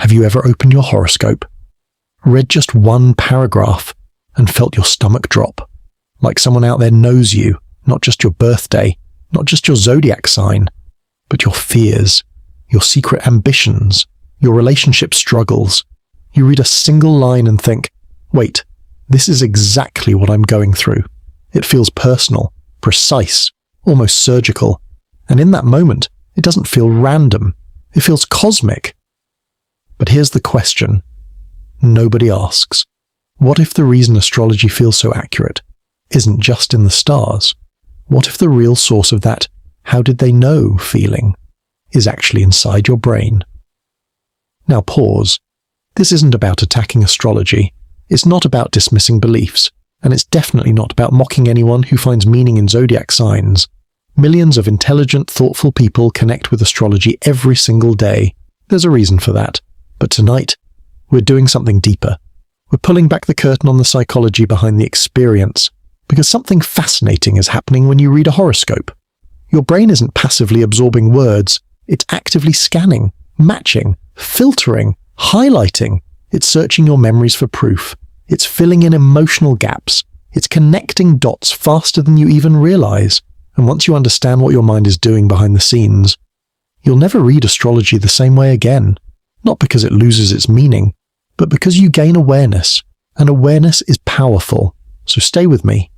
Have you ever opened your horoscope, read just one paragraph, and felt your stomach drop? Like someone out there knows you, not just your birthday, not just your zodiac sign, but your fears, your secret ambitions, your relationship struggles. You read a single line and think, wait, this is exactly what I'm going through. It feels personal, precise, almost surgical. And in that moment, it doesn't feel random. It feels cosmic. But here's the question nobody asks. What if the reason astrology feels so accurate isn't just in the stars? What if the real source of that "how did they know" feeling is actually inside your brain? Now pause. This isn't about attacking astrology. It's not about dismissing beliefs. And it's definitely not about mocking anyone who finds meaning in zodiac signs. Millions of intelligent, thoughtful people connect with astrology every single day. There's a reason for that. But tonight, we're doing something deeper. We're pulling back the curtain on the psychology behind the experience, because something fascinating is happening when you read a horoscope. Your brain isn't passively absorbing words, it's actively scanning, matching, filtering, highlighting. It's searching your memories for proof. It's filling in emotional gaps. It's connecting dots faster than you even realize. And once you understand what your mind is doing behind the scenes, you'll never read astrology the same way again. Not because it loses its meaning, but because you gain awareness. And awareness is powerful. So stay with me.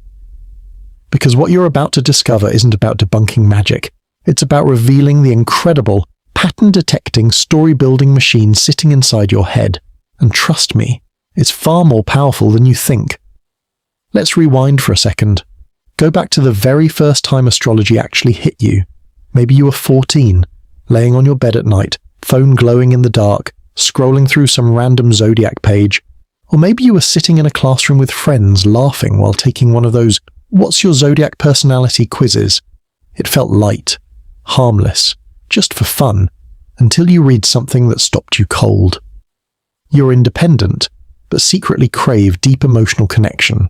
Because what you're about to discover isn't about debunking magic. It's about revealing the incredible, pattern-detecting, story-building machine sitting inside your head. And trust me, it's far more powerful than you think. Let's rewind for a second. Go back to the very first time astrology actually hit you. Maybe you were 14, laying on your bed at night, phone glowing in the dark, scrolling through some random zodiac page. Or maybe you were sitting in a classroom with friends laughing while taking one of those "What's your zodiac personality" quizzes. It felt light, harmless, just for fun, until you read something that stopped you cold. You're independent, but secretly crave deep emotional connection.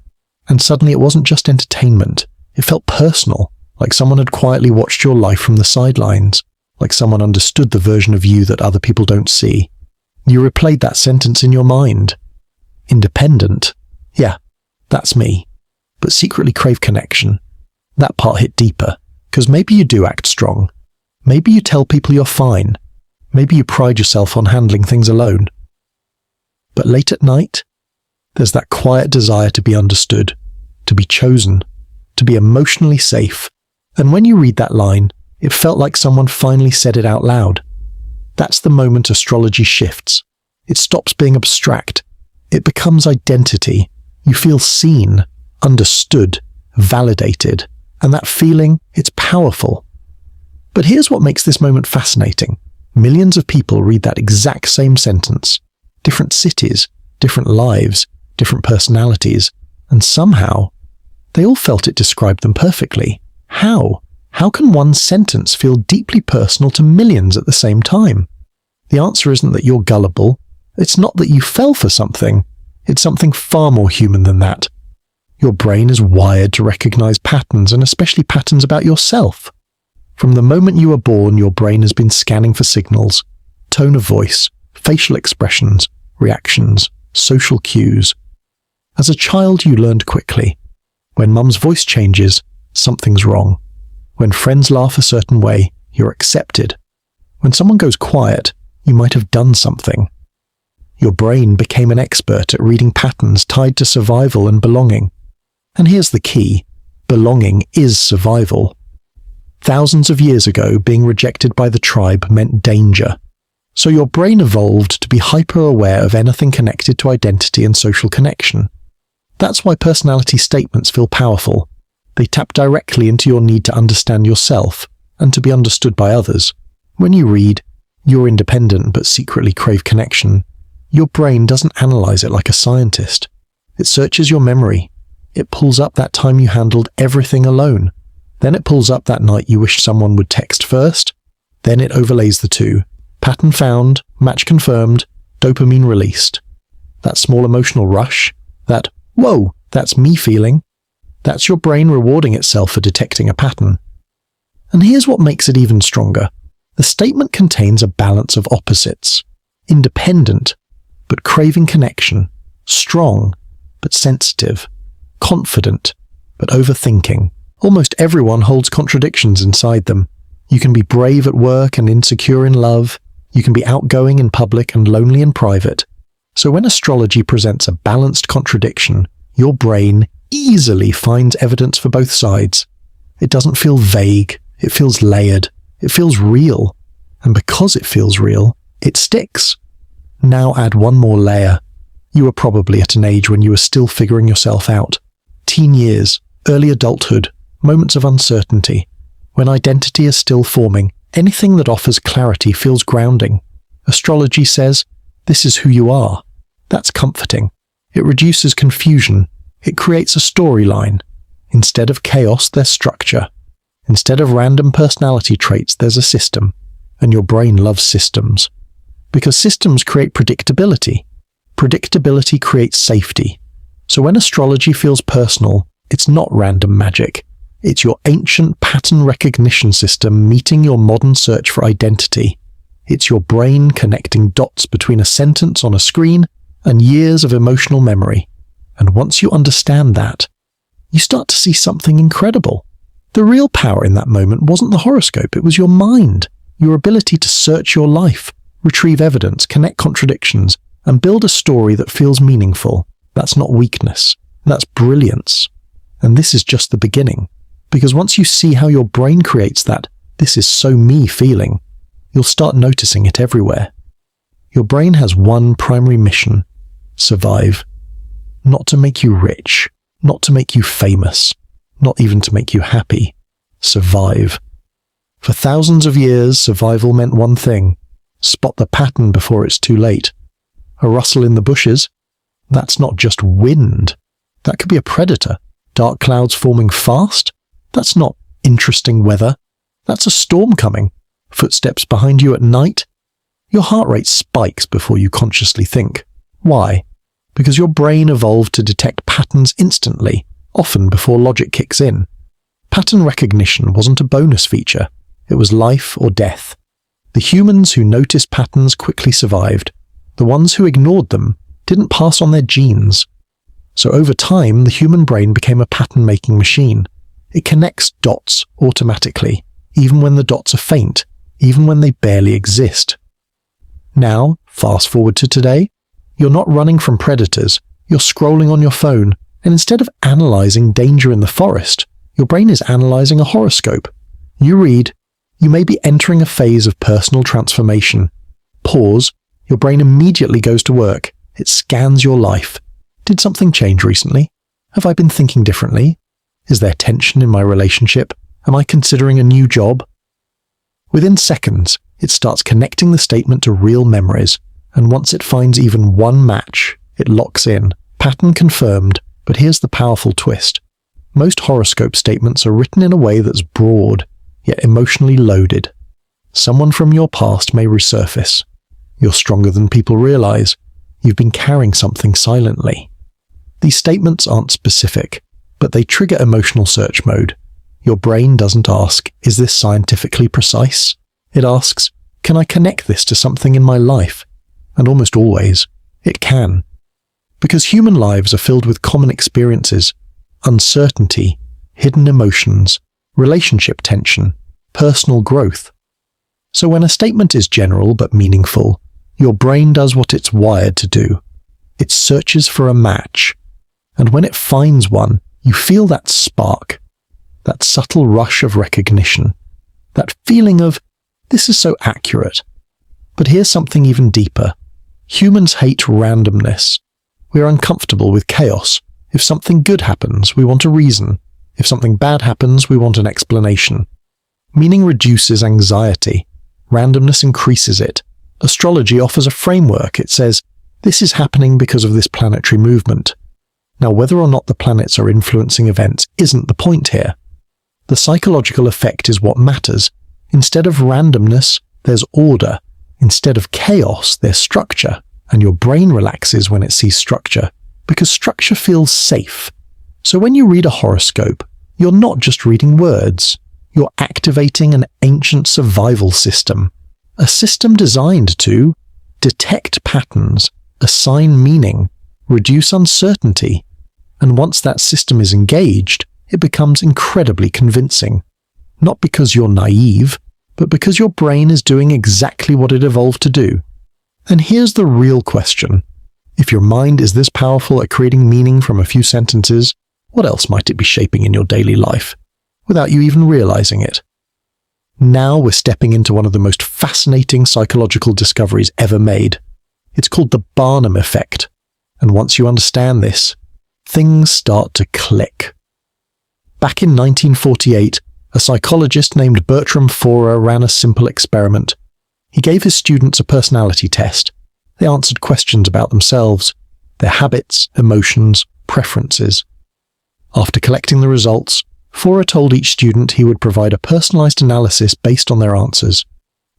And suddenly it wasn't just entertainment. It felt personal, like someone had quietly watched your life from the sidelines, like someone understood the version of you that other people don't see. You replayed that sentence in your mind. Independent? Yeah, that's me. But secretly crave connection. That part hit deeper, because maybe you do act strong. Maybe you tell people you're fine. Maybe you pride yourself on handling things alone. But late at night, there's that quiet desire to be understood, to be chosen, to be emotionally safe. And when you read that line, it felt like someone finally said it out loud. That's the moment astrology shifts. It stops being abstract. It becomes identity. You feel seen, understood, validated. And that feeling, it's powerful. But here's what makes this moment fascinating. Millions of people read that exact same sentence. Different cities, different lives, different personalities, and somehow, they all felt it described them perfectly. How? How can one sentence feel deeply personal to millions at the same time? The answer isn't that you're gullible. It's not that you fell for something. It's something far more human than that. Your brain is wired to recognize patterns, and especially patterns about yourself. From the moment you were born, your brain has been scanning for signals, tone of voice, facial expressions, reactions, social cues. As a child, you learned quickly. When mum's voice changes, something's wrong. When friends laugh a certain way, you're accepted. When someone goes quiet, you might have done something. Your brain became an expert at reading patterns tied to survival and belonging. And here's the key: belonging is survival. Thousands of years ago, being rejected by the tribe meant danger. So your brain evolved to be hyper-aware of anything connected to identity and social connection. That's why personality statements feel powerful. They tap directly into your need to understand yourself and to be understood by others. When you read, "You're independent but secretly crave connection," your brain doesn't analyze it like a scientist. It searches your memory. It pulls up that time you handled everything alone. Then it pulls up that night you wished someone would text first. Then it overlays the two. Pattern found, match confirmed, dopamine released. That small emotional rush, that "whoa, that's me" feeling, that's your brain rewarding itself for detecting a pattern. And here's what makes it even stronger. The statement contains a balance of opposites. independent, but craving connection, strong, but sensitive, confident, but overthinking. Almost everyone holds contradictions inside them. You can be brave at work and insecure in love. You can be outgoing in public and lonely in private. So when astrology presents a balanced contradiction, your brain easily finds evidence for both sides. It doesn't feel vague, it feels layered, it feels real. And because it feels real, it sticks. Now add one more layer. You were probably at an age when you were still figuring yourself out. Teen years, early adulthood, moments of uncertainty. When identity is still forming, anything that offers clarity feels grounding. Astrology says, this is who you are. That's comforting. It reduces confusion. It creates a storyline. Instead of chaos, there's structure. Instead of random personality traits, there's a system. And your brain loves systems. Because systems create predictability. Predictability creates safety. So when astrology feels personal, it's not random magic. It's your ancient pattern recognition system meeting your modern search for identity. It's your brain connecting dots between a sentence on a screen and years of emotional memory. And once you understand that, you start to see something incredible. The real power in that moment wasn't the horoscope, it was your mind, your ability to search your life, retrieve evidence, connect contradictions, and build a story that feels meaningful. That's not weakness, that's brilliance. And this is just the beginning. Because once you see how your brain creates that "this is so me" feeling, you'll start noticing it everywhere. Your brain has one primary mission: survive. Not to make you rich, not to make you famous, not even to make you happy. Survive. For thousands of years, survival meant one thing: spot the pattern before it's too late. A rustle in the bushes? That's not just wind. That could be a predator. Dark clouds forming fast? That's not interesting weather. That's a storm coming. Footsteps behind you at night? Your heart rate spikes before you consciously think. Why? Because your brain evolved to detect patterns instantly, often before logic kicks in. Pattern recognition wasn't a bonus feature. It was life or death. The humans who noticed patterns quickly survived. The ones who ignored them didn't pass on their genes. So over time, the human brain became a pattern-making machine. It connects dots automatically, even when the dots are faint, even when they barely exist. Now, fast forward to today, you're not running from predators, you're scrolling on your phone, and instead of analyzing danger in the forest, your brain is analyzing a horoscope. You read, you may be entering a phase of personal transformation. Pause, your brain immediately goes to work. It scans your life. Did something change recently? Have I been thinking differently? Is there tension in my relationship? Am I considering a new job? Within seconds, it starts connecting the statement to real memories, and once it finds even one match, it locks in. Pattern confirmed, but here's the powerful twist. Most horoscope statements are written in a way that's broad, yet emotionally loaded. Someone from your past may resurface. You're stronger than people realize. You've been carrying something silently. These statements aren't specific, but they trigger emotional search mode. Your brain doesn't ask, is this scientifically precise? It asks, can I connect this to something in my life? And almost always, it can. Because human lives are filled with common experiences, uncertainty, hidden emotions, relationship tension, personal growth. So when a statement is general but meaningful, your brain does what it's wired to do. It searches for a match. And when it finds one, you feel that spark, that subtle rush of recognition, that feeling of, this is so accurate. But here's something even deeper. Humans hate randomness. We're uncomfortable with chaos. If something good happens, we want a reason. If something bad happens, we want an explanation. Meaning reduces anxiety. Randomness increases it. Astrology offers a framework. It says, this is happening because of this planetary movement. Now, whether or not the planets are influencing events isn't the point here. The psychological effect is what matters. Instead of randomness, there's order. Instead of chaos, there's structure. And your brain relaxes when it sees structure, because structure feels safe. So when you read a horoscope, you're not just reading words. You're activating an ancient survival system. A system designed to detect patterns, assign meaning, reduce uncertainty, and once that system is engaged, it becomes incredibly convincing. Not because you're naive, but because your brain is doing exactly what it evolved to do. And here's the real question. If your mind is this powerful at creating meaning from a few sentences, what else might it be shaping in your daily life, without you even realizing it? Now we're stepping into one of the most fascinating psychological discoveries ever made. It's called the Barnum Effect. And once you understand this, things start to click. Back in 1948, a psychologist named Bertram Forer ran a simple experiment. He gave his students a personality test. They answered questions about themselves, their habits, emotions, preferences. After collecting the results, Forer told each student he would provide a personalized analysis based on their answers.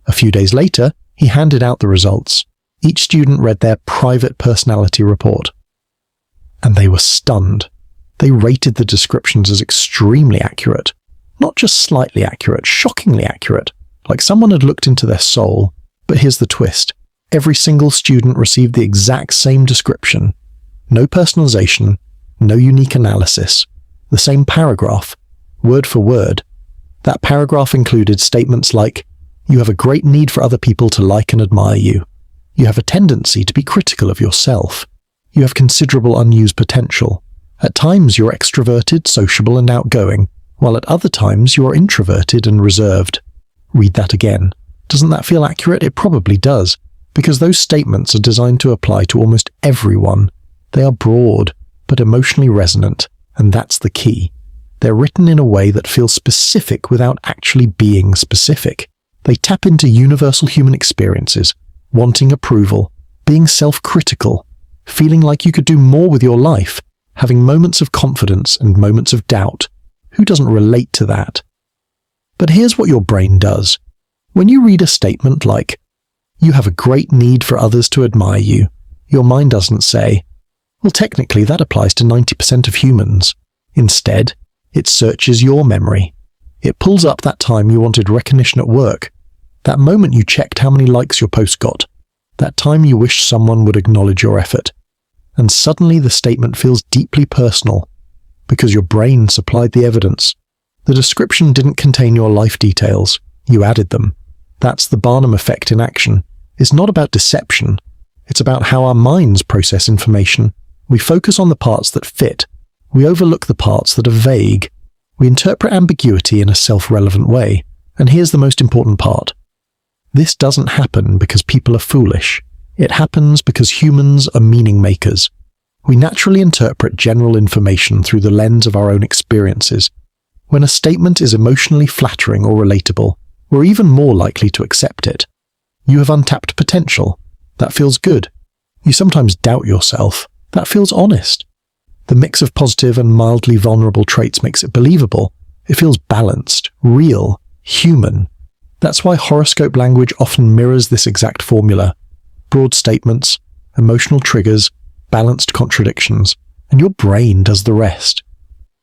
A few days later, he handed out the results. Each student read their private personality report. And they were stunned. They rated the descriptions as extremely accurate. Not just slightly accurate, shockingly accurate, like someone had looked into their soul. But here's the twist. Every single student received the exact same description. No personalization, no unique analysis. The same paragraph, word for word. That paragraph included statements like, "You have a great need for other people to like and admire you. You have a tendency to be critical of yourself. You have considerable unused potential. At times you're extroverted, sociable, and outgoing, while at other times you are introverted and reserved." Read that again. Doesn't that feel accurate? It probably does, because those statements are designed to apply to almost everyone. They are broad, but emotionally resonant, and that's the key. They're written in a way that feels specific without actually being specific. They tap into universal human experiences, wanting approval, being self-critical, feeling like you could do more with your life, having moments of confidence and moments of doubt. Who doesn't relate to that? But here's what your brain does. When you read a statement like, "You have a great need for others to admire you," your mind doesn't say, "Well, technically that applies to 90% of humans." Instead, it searches your memory. It pulls up that time you wanted recognition at work, that moment you checked how many likes your post got, that time you wished someone would acknowledge your effort. And suddenly the statement feels deeply personal, because your brain supplied the evidence. The description didn't contain your life details, you added them. That's the Barnum Effect in action. It's not about deception, it's about how our minds process information. We focus on the parts that fit. We overlook the parts that are vague. We interpret ambiguity in a self-relevant way. And here's the most important part. This doesn't happen because people are foolish. It happens because humans are meaning makers. We naturally interpret general information through the lens of our own experiences. When a statement is emotionally flattering or relatable, we're even more likely to accept it. You have untapped potential. That feels good. You sometimes doubt yourself. That feels honest. The mix of positive and mildly vulnerable traits makes it believable. It feels balanced, real, human. That's why horoscope language often mirrors this exact formula. Broad statements, emotional triggers, balanced contradictions, and your brain does the rest.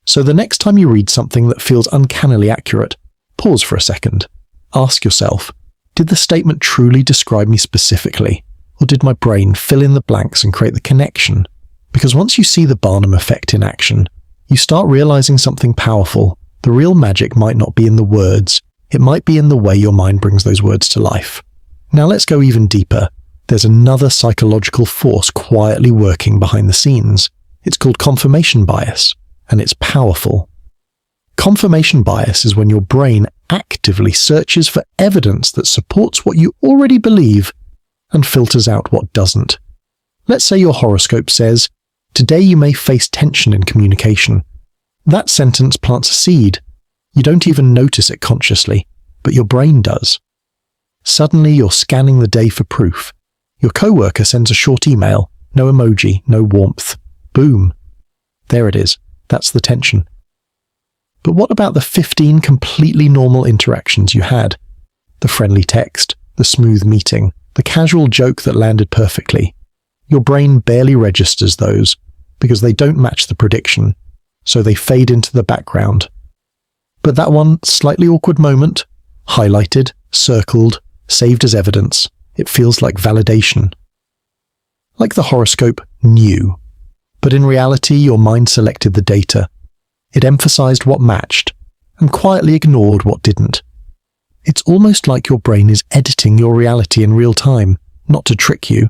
So the next time you read something that feels uncannily accurate, pause for a second. Ask yourself, did the statement truly describe me specifically, or did my brain fill in the blanks and create the connection? Because once you see the Barnum Effect in action, you start realizing something powerful. The real magic might not be in the words, it might be in the way your mind brings those words to life. Now let's go even deeper. There's another psychological force quietly working behind the scenes. It's called confirmation bias, and it's powerful. Confirmation bias is when your brain actively searches for evidence that supports what you already believe and filters out what doesn't. Let's say your horoscope says, "Today you may face tension in communication." That sentence plants a seed. You don't even notice it consciously, but your brain does. Suddenly you're scanning the day for proof. Your coworker sends a short email, no emoji, no warmth. Boom. There it is. That's the tension. But what about the 15 completely normal interactions you had? The friendly text, the smooth meeting, the casual joke that landed perfectly. Your brain barely registers those because they don't match the prediction, so they fade into the background. But that one slightly awkward moment, highlighted, circled, saved as evidence, It feels like validation. Like the horoscope knew, but in reality your mind selected the data. It emphasized what matched and quietly ignored what didn't. It's almost like your brain is editing your reality in real time, not to trick you,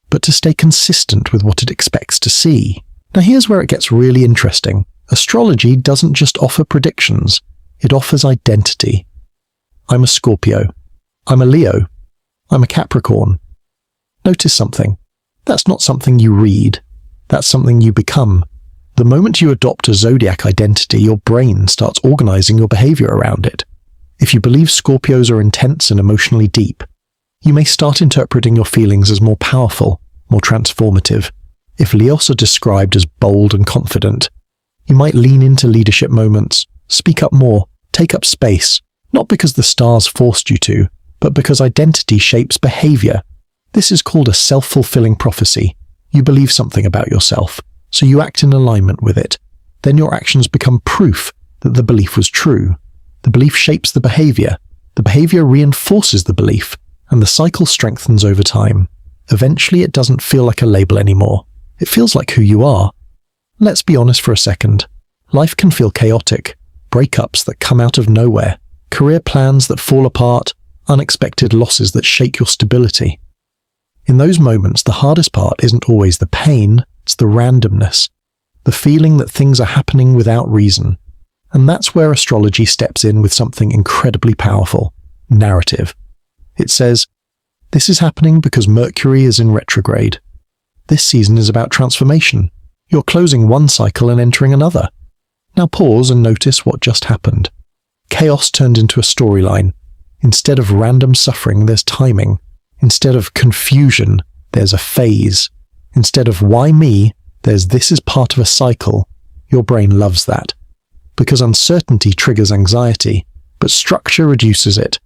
but to stay consistent with what it expects to see. Now here's where it gets really interesting. Astrology doesn't just offer predictions, it offers identity. I'm a Scorpio. I'm a Leo. I'm a Capricorn. Notice something. That's not something you read. That's something you become. The moment you adopt a zodiac identity, your brain starts organizing your behavior around it. If you believe Scorpios are intense and emotionally deep, you may start interpreting your feelings as more powerful, more transformative. If Leos are described as bold and confident, you might lean into leadership moments, speak up more, take up space, not because the stars forced you to, but because identity shapes behavior. This is called a self-fulfilling prophecy. You believe something about yourself, so you act in alignment with it. Then your actions become proof that the belief was true. The belief shapes the behavior reinforces the belief, and the cycle strengthens over time. Eventually it doesn't feel like a label anymore. It feels like who you are. Let's be honest for a second. Life can feel chaotic. Breakups that come out of nowhere, career plans that fall apart, unexpected losses that shake your stability. In those moments, the hardest part isn't always the pain, it's the randomness, the feeling that things are happening without reason. And that's where astrology steps in with something incredibly powerful: narrative. It says, this is happening because Mercury is in retrograde. This season is about transformation. You're closing one cycle and entering another. Now pause and notice what just happened. Chaos turned into a storyline. Instead of random suffering, there's timing. Instead of confusion, there's a phase. Instead of why me, there's this is part of a cycle. Your brain loves that. Because uncertainty triggers anxiety, but structure reduces it.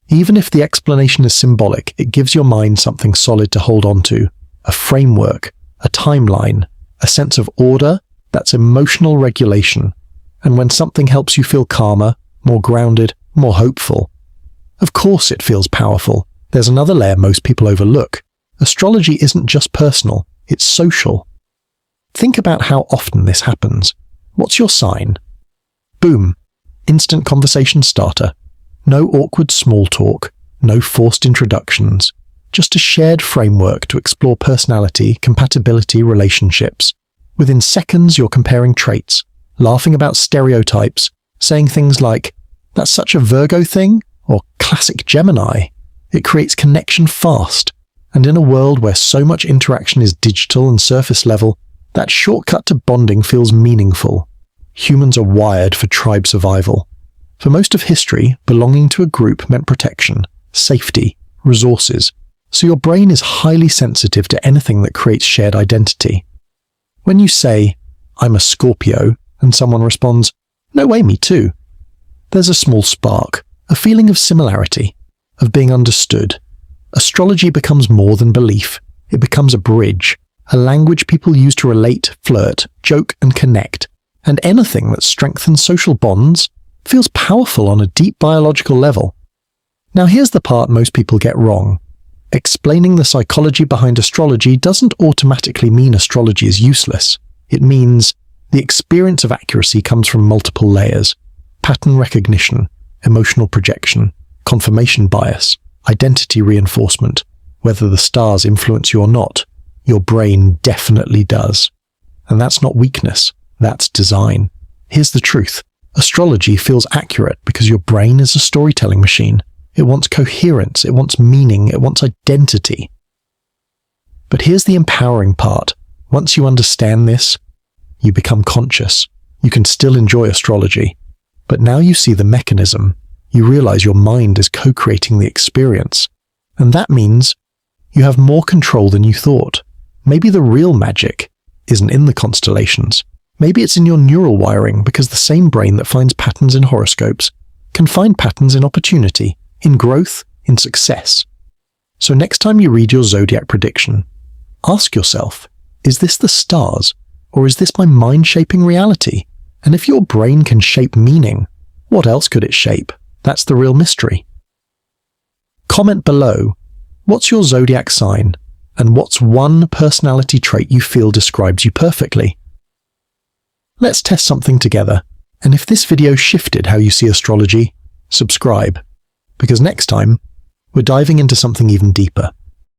Even if the explanation is symbolic, it gives your mind something solid to hold on to. A framework, a timeline, a sense of order. That's emotional regulation. And when something helps you feel calmer, more grounded, more hopeful, of course it feels powerful. There's another layer most people overlook. Astrology isn't just personal, it's social. Think about how often this happens. What's your sign? Boom. Instant conversation starter. No awkward small talk, no forced introductions. Just a shared framework to explore personality, compatibility, relationships. Within seconds, you're comparing traits, laughing about stereotypes, saying things like, that's such a Virgo thing, or classic Gemini. It creates connection fast. And in a world where so much interaction is digital and surface level, that shortcut to bonding feels meaningful. Humans are wired for tribe survival. For most of history, belonging to a group meant protection, safety, resources. So your brain is highly sensitive to anything that creates shared identity. When you say, I'm a Scorpio, and someone responds, no way, me too, there's a small spark, a feeling of similarity, of being understood. Astrology becomes more than belief. It becomes a bridge, a language people use to relate, flirt, joke, and connect. And anything that strengthens social bonds feels powerful on a deep biological level. Now here's the part most people get wrong. Explaining the psychology behind astrology doesn't automatically mean astrology is useless. It means the experience of accuracy comes from multiple layers: pattern recognition, emotional projection, confirmation bias, identity reinforcement. Whether the stars influence you or not, your brain definitely does. And that's not weakness, that's design. Here's the truth. Astrology feels accurate because your brain is a storytelling machine. It wants coherence, it wants meaning, it wants identity. But here's the empowering part. Once you understand this, you become conscious. You can still enjoy astrology, but now you see the mechanism. You realize your mind is co-creating the experience. And that means you have more control than you thought. Maybe the real magic isn't in the constellations. Maybe it's in your neural wiring, because the same brain that finds patterns in horoscopes can find patterns in opportunity, in growth, in success. So next time you read your zodiac prediction, ask yourself, is this the stars, or is this my mind shaping reality? And if your brain can shape meaning, what else could it shape? That's the real mystery. Comment below, What's your zodiac sign, and what's one personality trait you feel describes you perfectly? Let's test something together, and if this video shifted how you see astrology, subscribe, because next time, we're diving into something even deeper.